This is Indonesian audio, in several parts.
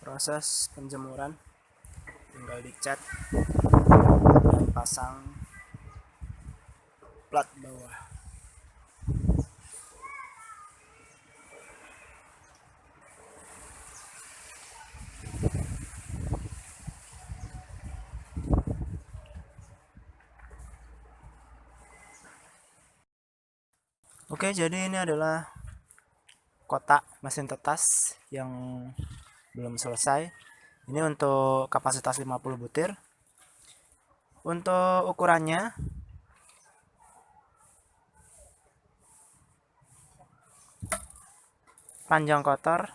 Proses penjemuran tinggal dicat dan pasang plat bawah. Oke, jadi ini adalah kotak mesin tetas yang belum selesai. Ini untuk kapasitas 50 butir. Untuk ukurannya panjang kotor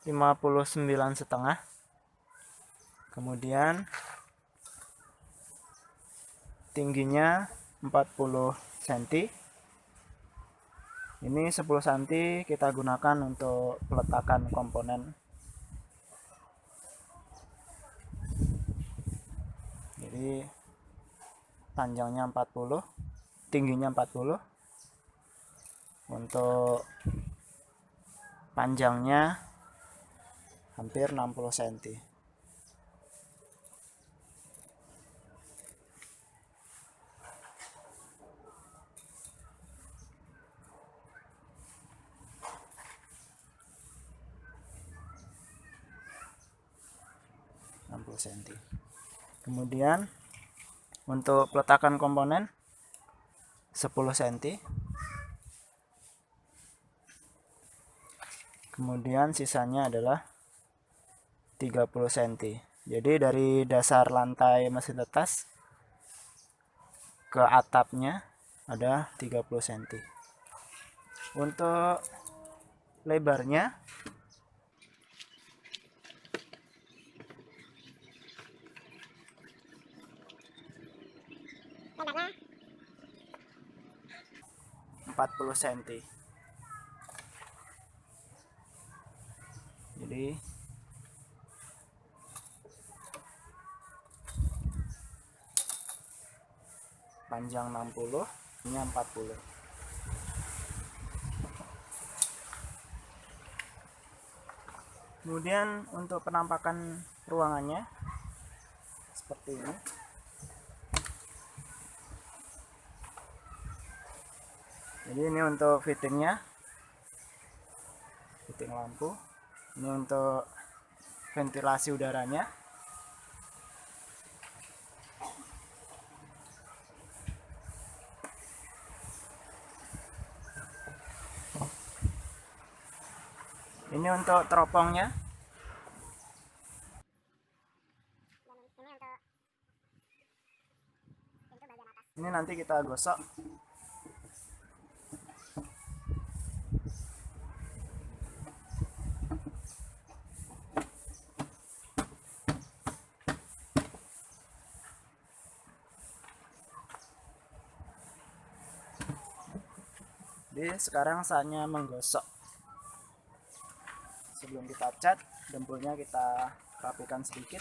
59,5, kemudian tingginya 40 cm. Ini 10 cm kita gunakan untuk peletakan komponen. Jadi panjangnya 40, tingginya 40. Untuk panjangnya hampir 60 cm. Kemudian untuk peletakan komponen 10 cm. Kemudian sisanya adalah 30 cm. Jadi dari dasar lantai mesin tetas ke atapnya ada 30 cm. Untuk lebarnya lebarnya 40 cm. Jadi panjang 60, ini 40. Kemudian untuk penampakan ruangannya seperti ini. Jadi ini untuk fittingnya, fitting lampu. Ini untuk ventilasi udaranya. Ini untuk teropongnya. Ini nanti kita gosok. Jadi sekarang saatnya menggosok. Sebelum kita cat, dempulnya kita rapikan sedikit.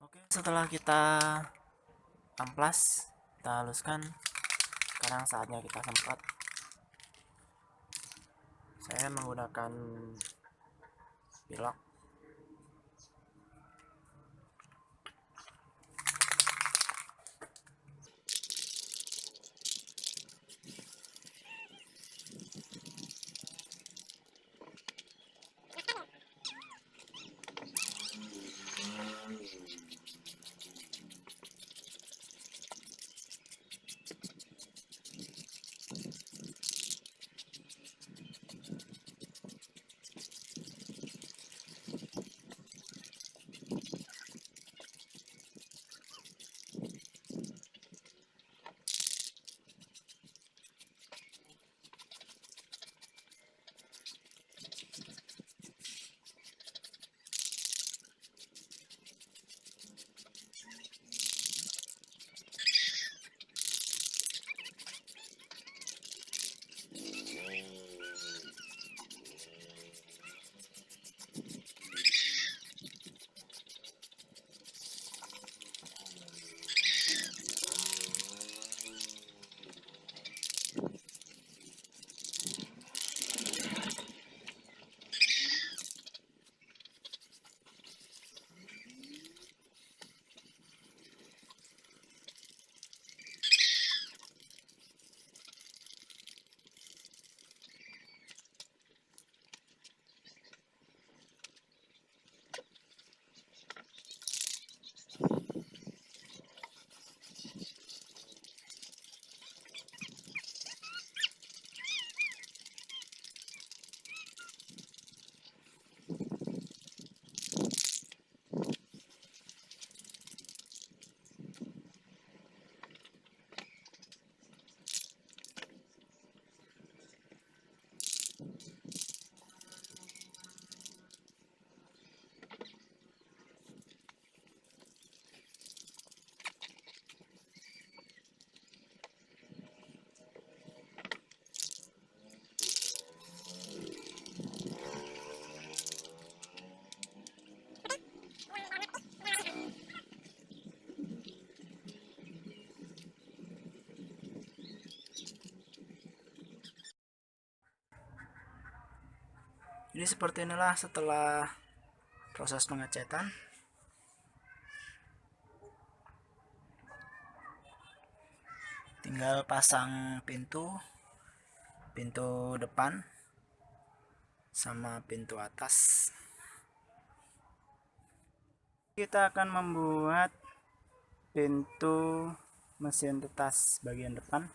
Oke, setelah kita amplas, kita haluskan. Sekarang saatnya kita semprot. Saya menggunakan pilok. Jadi seperti inilah setelah proses pengecetan. Tinggal pasang pintu depan sama pintu atas. Kita akan membuat pintu mesin tetas bagian depan.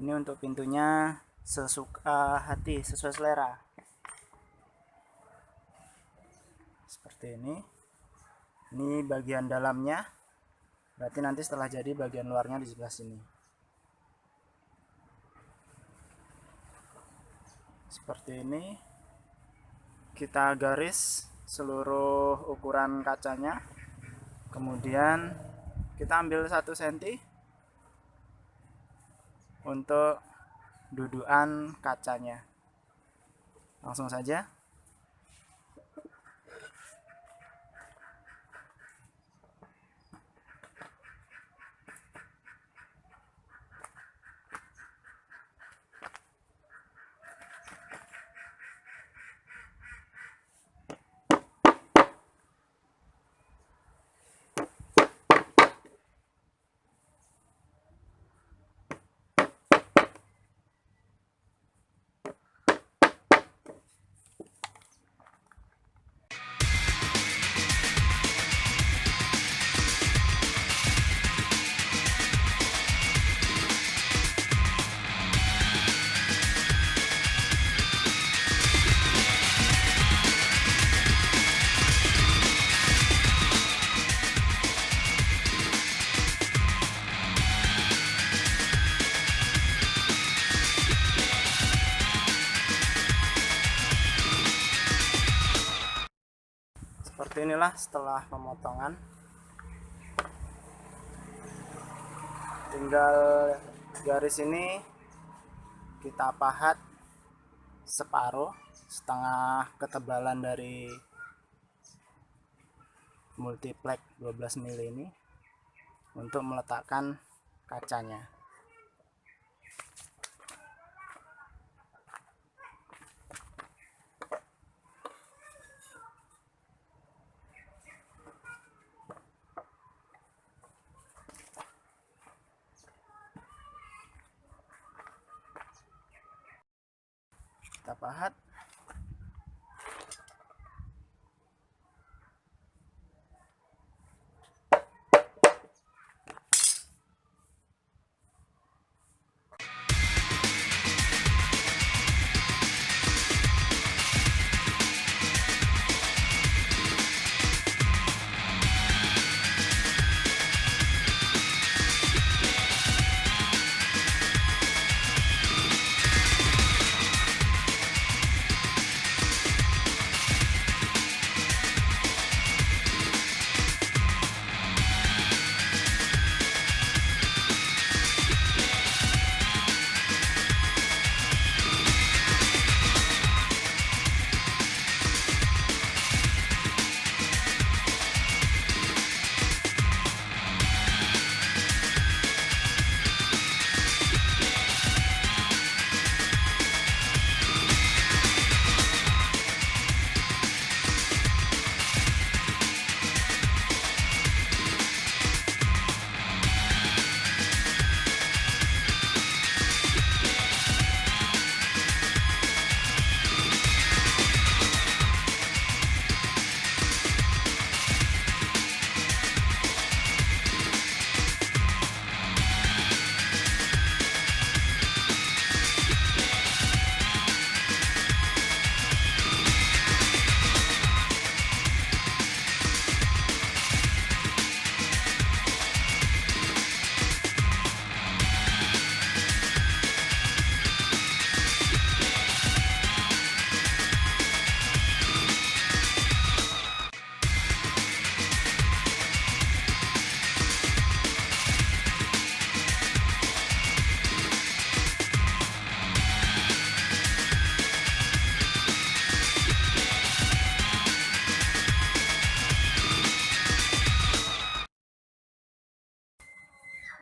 Ini untuk pintunya sesuka hati, sesuai selera. Seperti ini. Ini bagian dalamnya. Berarti nanti setelah jadi bagian luarnya di sebelah sini. Seperti ini. Kita garis seluruh ukuran kacanya. Kemudian kita ambil 1 cm untuk dudukan kacanya. Langsung saja. Seperti inilah setelah pemotongan. Tinggal garis ini kita pahat separuh, setengah ketebalan dari multiplex 12 mili ini. untuk meletakkan kacanya. Kita pahat.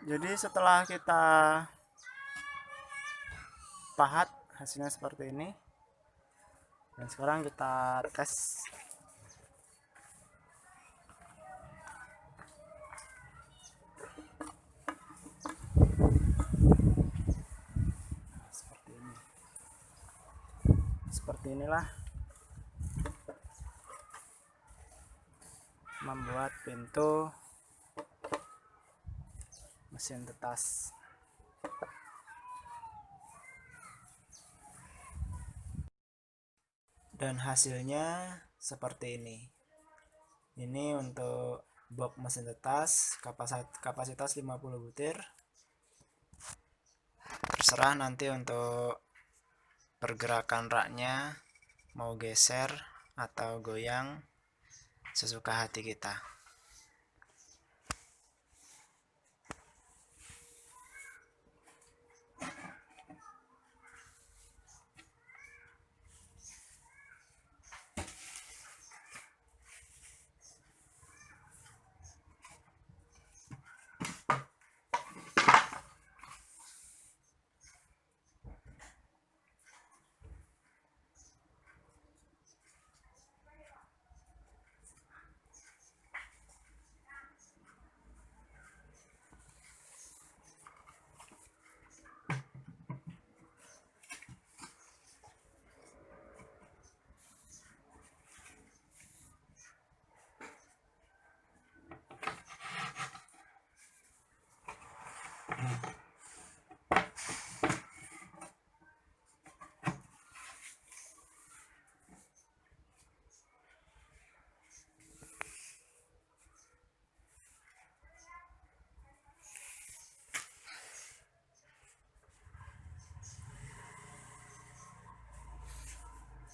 Jadi setelah kita pahat, hasilnya seperti ini. Dan sekarang kita tes. Seperti ini. Seperti inilah membuat pintu mesin tetas. Dan hasilnya seperti ini. Ini untuk box mesin tetas kapasitas 50 butir. Terserah nanti untuk pergerakan raknya mau geser atau goyang sesuka hati kita.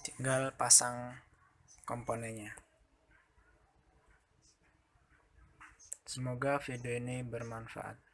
Tinggal pasang komponennya. Semoga video ini bermanfaat.